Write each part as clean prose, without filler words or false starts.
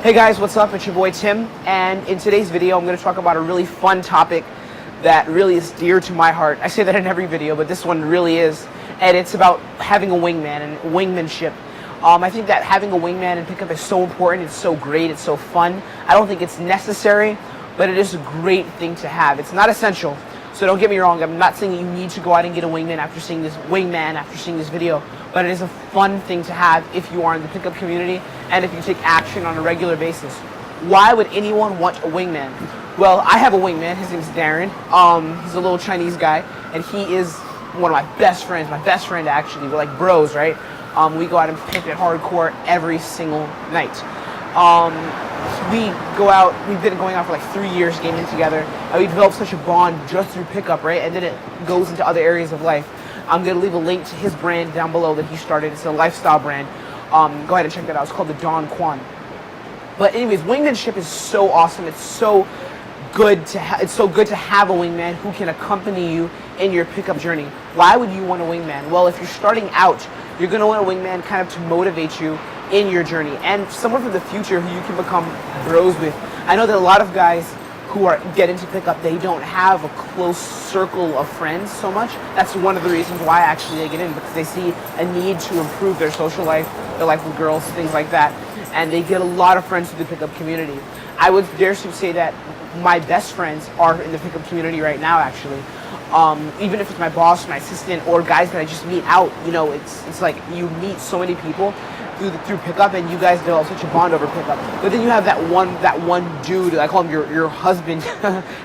Hey guys, what's up? It's your boy Tim, and in today's video I'm going to talk about a really fun topic that really is dear to my heart. I say that in every video, but this one really is, and it's about having a wingman and wingmanship. I think that having a wingman and pickup is so important, it's so great, it's so fun. I don't think it's necessary, but it is a great thing to have. It's not essential, so don't get me wrong. I'm not saying that you need to go out and get a wingman after seeing this video, but it is a fun thing to have if you are in the pickup community and if you take action on a regular basis. Why would anyone want a wingman? Well, I have a wingman. His name's Darren. He's a little Chinese guy, and he is one of my best friends. My best friend, actually. We're like bros, right? We go out and pick it hardcore every single night. We go out. We've been going out for like 3 years, gaming together, and we developed such a bond just through pickup, right? And then it goes into other areas of life. I'm going to leave a link to his brand down below that he started. It's a lifestyle brand. Go ahead and check that out. It's called the Don Quan. But anyways, wingmanship is so awesome. It's so good to have a wingman who can accompany you in your pickup journey. Why would you want a wingman? Well, if you're starting out, you're going to want a wingman kind of to motivate you in your journey, and someone for the future who you can become bros with. I know that a lot of guys who get into pickup, they don't have a close circle of friends so much. That's one of the reasons why actually they get in, because they see a need to improve their social life, their life with girls, things like that, and they get a lot of friends through the pickup community. I would dare to say that my best friends are in the pickup community right now, actually. Even if it's my boss, my assistant, or guys that I just meet out, you know, it's like you meet so many people through pickup, and you guys develop such a bond over pickup. But then you have that one dude, I call him your husband,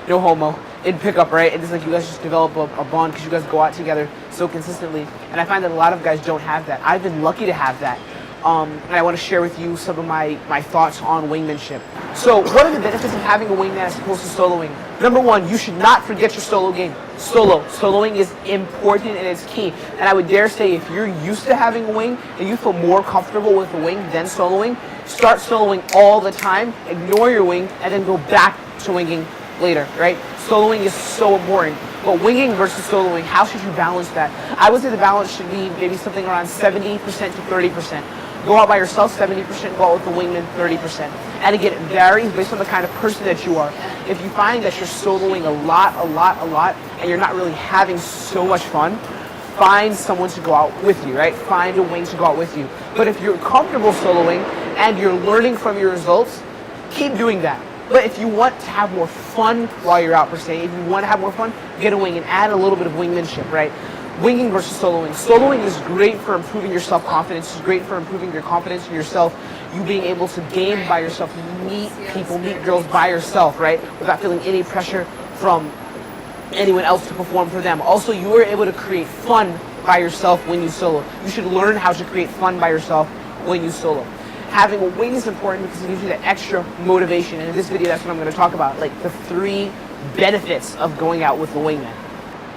no homo, in pickup, right? And it's like you guys just develop a bond because you guys go out together so consistently. And I find that a lot of guys don't have that. I've been lucky to have that. And I want to share with you some of my thoughts on wingmanship. So what are the benefits of having a wingman as opposed to soloing? Number one, you should not forget your solo game. Soloing is important and it's key. And I would dare say if you're used to having a wing and you feel more comfortable with a wing than soloing, start soloing all the time, ignore your wing, and then go back to winging later, right? Soloing is so important. But winging versus soloing, how should you balance that? I would say the balance should be maybe something around 70% to 30%. Go out by yourself 70%, go out with the wingman 30%. And again, it varies based on the kind of person that you are. If you find that you're soloing a lot, and you're not really having so much fun, find someone to go out with you, right? Find a wing to go out with you. But if you're comfortable soloing and you're learning from your results, keep doing that. But if you want to have more fun while you're out per se, if you want to have more fun, get a wing and add a little bit of wingmanship, right? Winging versus soloing. Soloing is great for improving your self-confidence. It's great for improving your confidence in yourself. You being able to game by yourself, meet people, meet girls by yourself, right? Without feeling any pressure from anyone else to perform for them. Also, you are able to create fun by yourself when you solo. You should learn how to create fun by yourself when you solo. Having a wing is important because it gives you that extra motivation. And in this video, that's what I'm going to talk about, like the 3 benefits of going out with a wingman.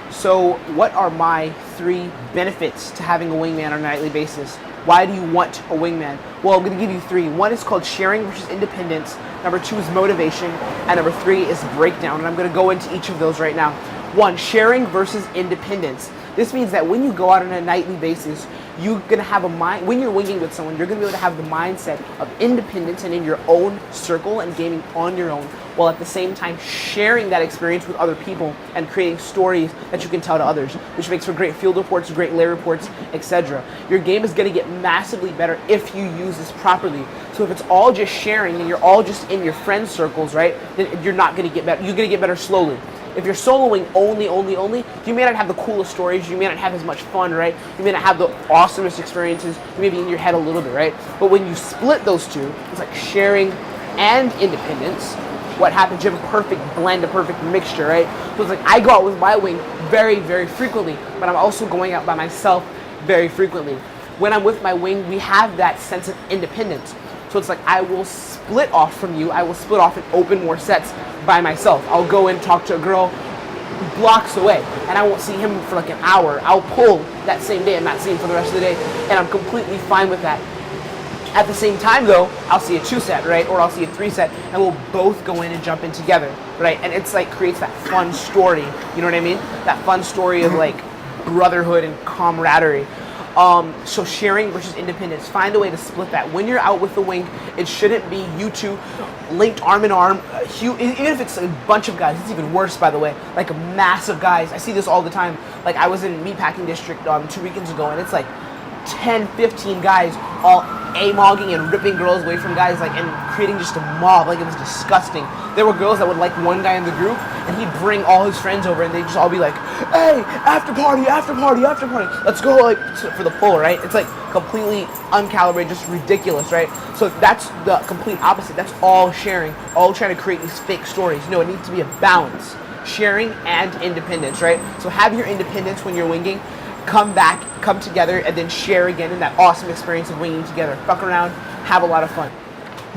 So what are my 3 benefits to having a wingman on a nightly basis? Why do you want a wingman? Well, I'm going to give you 3. 1 is called sharing versus independence. Number 2 is motivation. And number 3 is breakdown. And I'm going to go into each of those right now. 1, sharing versus independence. This means that when you go out on a nightly basis, you're going to have when you're winging with someone, you're going to be able to have the mindset of independence and in your own circle and gaming on your own, while at the same time sharing that experience with other people and creating stories that you can tell to others, which makes for great field reports, great lair reports, etc. Your game is going to get massively better if you use this properly. So if it's all just sharing and you're all just in your friend circles, right, then you're not going to get better. You're going to get better slowly. If you're soloing only, you may not have the coolest stories, you may not have as much fun, right? You may not have the awesomest experiences, you may be in your head a little bit, right? But when you split those two, it's like sharing and independence. What happens? You have a perfect blend, a perfect mixture, right? So it's like I go out with my wing very, very frequently, but I'm also going out by myself very frequently. When I'm with my wing, we have that sense of independence. So it's like I will split off from you, I will split off and open more sets by myself. I'll go and talk to a girl blocks away, and I won't see him for like an hour. I'll pull that same day and not see him for the rest of the day, and I'm completely fine with that. At the same time though, I'll see a 2-set, right? Or I'll see a 3-set, and we'll both go in and jump in together, right? And it's like creates that fun story, you know what I mean? That fun story of like brotherhood and camaraderie. So sharing versus independence, find a way to split that. When you're out with the wing, it shouldn't be you two linked arm in arm. Even if it's a bunch of guys, it's even worse, by the way. Like massive guys. I see this all the time. Like I was in Meatpacking District 2 weekends ago, and it's like 10, 15 guys all a-mogging and ripping girls away from guys, like, and creating just a mob. Like, it was disgusting. There were girls that would like one guy in the group, and he'd bring all his friends over, and they'd just all be like, hey, after party, after party, after party, let's go, like, for the full, right? It's like completely uncalibrated, just ridiculous, right? So that's the complete opposite. That's all sharing, all trying to create these fake stories. No, it needs to be a balance. Sharing and independence, right? So have your independence when you're winging, come back, come together, and then share again in that awesome experience of winging together. Fuck around, have a lot of fun.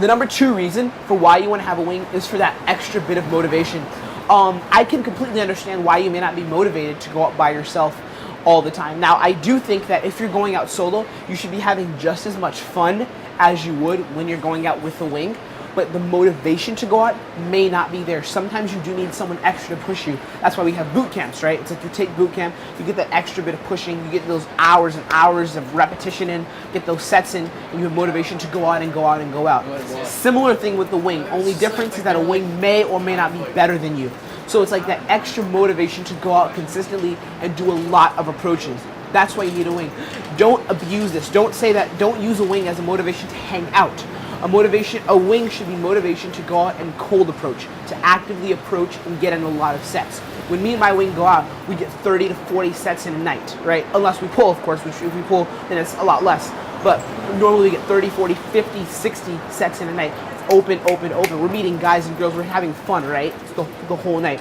The number 2 reason for why you want to have a wing is for that extra bit of motivation. I can completely understand why you may not be motivated to go out by yourself all the time. Now, I do think that if you're going out solo, you should be having just as much fun as you would when you're going out with the wing, but the motivation to go out may not be there. Sometimes you do need someone extra to push you. That's why we have boot camps, right? It's like you take boot camp, you get that extra bit of pushing, you get those hours and hours of repetition in, get those sets in, and you have motivation to go out and go out and go out. Similar thing with the wing. Only difference is that a wing may or may not be better than you. So it's like that extra motivation to go out consistently and do a lot of approaches. That's why you need a wing. Don't abuse this. Don't say that, don't use a wing as a motivation to hang out. A wing should be motivation to go out and cold approach, to actively approach and get in a lot of sets. When me and my wing go out, we get 30 to 40 sets in a night, right? Unless we pull, of course, which if we pull, then it's a lot less. But normally we get 30, 40, 50, 60 sets in a night. It's open, open, open. We're meeting guys and girls. We're having fun, right? It's the whole night.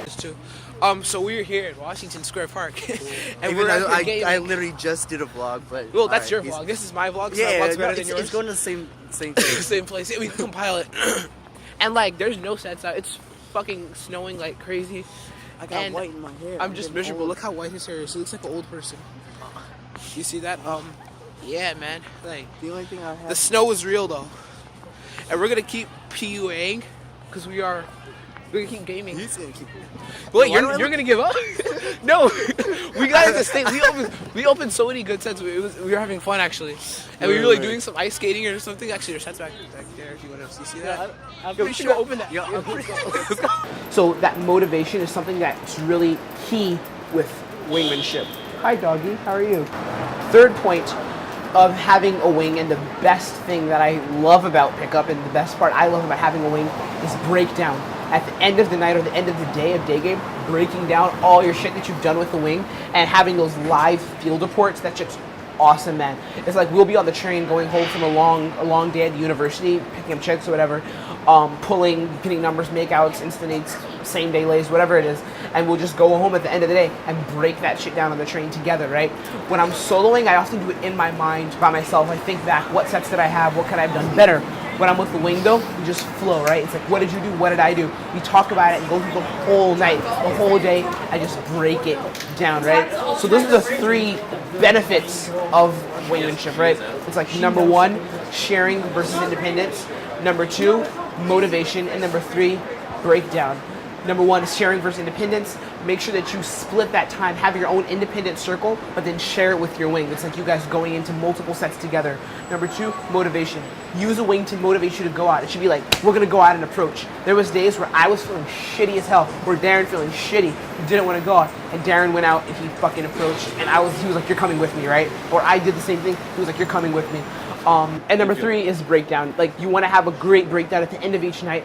So we're here at Washington Square Park, and I literally just did a vlog, but well, that's your vlog. This is my vlog. So yeah, my vlog's better than yours. It's going to the same place. Same place. Yeah, we can compile it. And like, there's no sets out. It's fucking snowing like crazy. I got white in my hair. I'm just miserable. Old. Look how white his hair is. He looks like an old person. You see that? Yeah, man. Like the only thing I have. The snow is real though, and we're gonna keep PUAing because we're gonna keep gaming. He's gonna keep. Wait, you're gonna give up? No, we got into state. We opened so many good sets. We were having fun actually, and we were like doing some ice skating or something. Actually, there's sets back there if you want to see that. We should go open that. So that motivation is something that's really key with wingmanship. Hi, doggy. How are you? Third point of having a wing, and the best thing that I love about pickup, and the best part I love about having a wing, is breakdown. At the end of the night or the end of the day of day game, breaking down all your shit that you've done with the wing and having those live field reports, that shit's awesome, man. It's like we'll be on the train going home from a long day at the university, picking up chicks or whatever, pulling, getting numbers, makeouts, instant eights, same day lays, whatever it is, and we'll just go home at the end of the day and break that shit down on the train together, right? When I'm soloing, I often do it in my mind by myself. I think back, what sets did I have? What could I have done better? When I'm with the wing though, we just flow, right? It's like, what did you do? What did I do? We talk about it and go through the whole night, the whole day, and just break it down, right? So those are the 3 benefits of wingmanship, right? It's like number 1, sharing versus independence. Number 2, motivation. And number 3, breakdown. Number 1 is sharing versus independence. Make sure that you split that time, have your own independent circle, but then share it with your wing. It's like you guys going into multiple sets together. Number 2, motivation. Use a wing to motivate you to go out. It should be like, we're gonna go out and approach. There was days where I was feeling shitty as hell, where Darren feeling shitty, he didn't want to go out, and Darren went out and he fucking approached, and he was like, you're coming with me, right? Or I did the same thing, he was like, you're coming with me. And number 3 is breakdown. Like, you wanna have a great breakdown at the end of each night.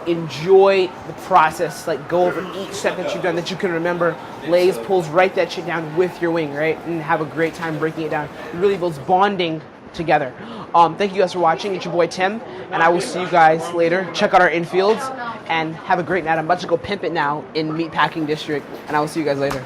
Enjoy the process, like go over each set that you've done that you can remember, lays, pulls, write that shit down with your wing, right? And have a great time breaking it down. It really builds bonding together. Thank you guys for watching. It's your boy Tim, and I will see you guys later. Check out our infields and have a great night. I'm about to go pimp it now in Meatpacking District, and I will see you guys later.